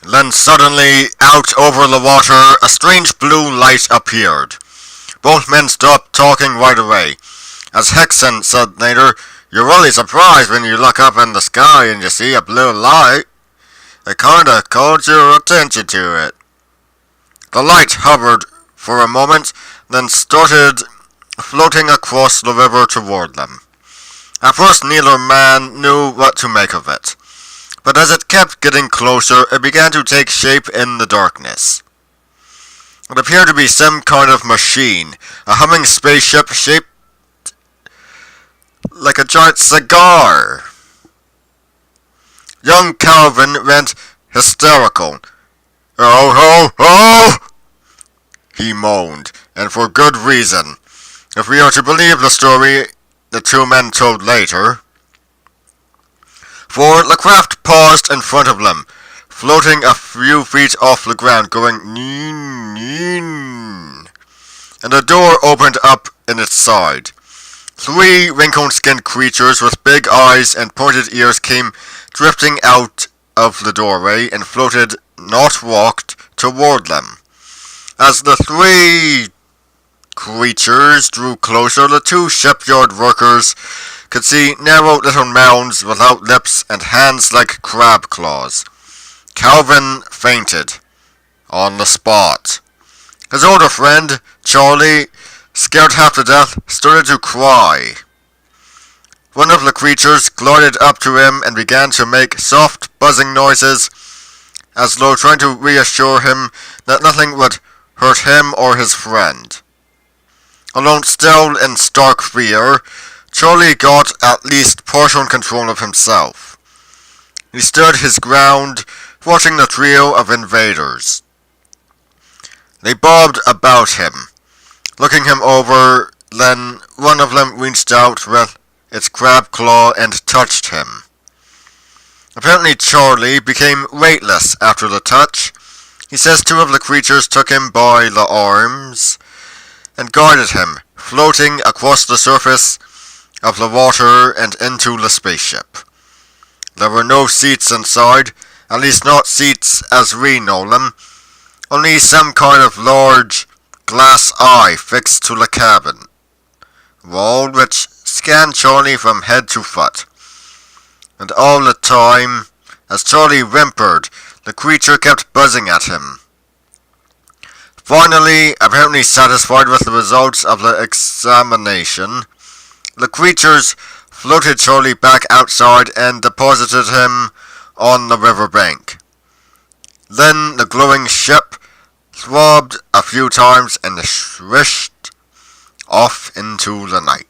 Then suddenly, out over the water, a strange blue light appeared. Both men stopped talking right away. As Hickson said later, "You're really surprised when you look up in the sky and you see a blue light. It kinda called your attention to it." The light hovered for a moment, then started floating across the river toward them. At first neither man knew what to make of it, but as it kept getting closer, it began to take shape in the darkness. It appeared to be some kind of machine, a humming spaceship shaped like a giant cigar. Young Calvin went hysterical. "Oh, oh, oh!" he moaned, and for good reason, if we are to believe the story the two men told later. For the craft paused in front of them, floating a few feet off the ground, going neen, neen, and a door opened up in its side. Three wrinkled-skinned creatures with big eyes and pointed ears came drifting out of the doorway and floated, not walked, toward them. As the three creatures drew closer, the two shipyard workers could see narrow little mounds without lips and hands like crab claws. Calvin fainted on the spot. His older friend, Charlie, scared half to death, started to cry. One of the creatures glided up to him and began to make soft, buzzing noises, as though trying to reassure him that nothing would hurt him or his friend. Alone still in stark fear, Charlie got at least partial control of himself. He stood his ground, watching the trio of invaders. They bobbed about him, looking him over, then one of them reached out with its crab claw and touched him. Apparently Charlie became weightless after the touch. He says two of the creatures took him by the arms and guided him, floating across the surface of the water and into the spaceship. There were no seats inside, at least not seats as we know them, only some kind of large glass eye fixed to the cabin wall, which scanned Charlie from head to foot. And all the time, as Charlie whimpered, the creature kept buzzing at him. Finally, apparently satisfied with the results of the examination, the creatures floated Charlie back outside and deposited him on the riverbank. Then the glowing ship throbbed a few times and swished off into the night.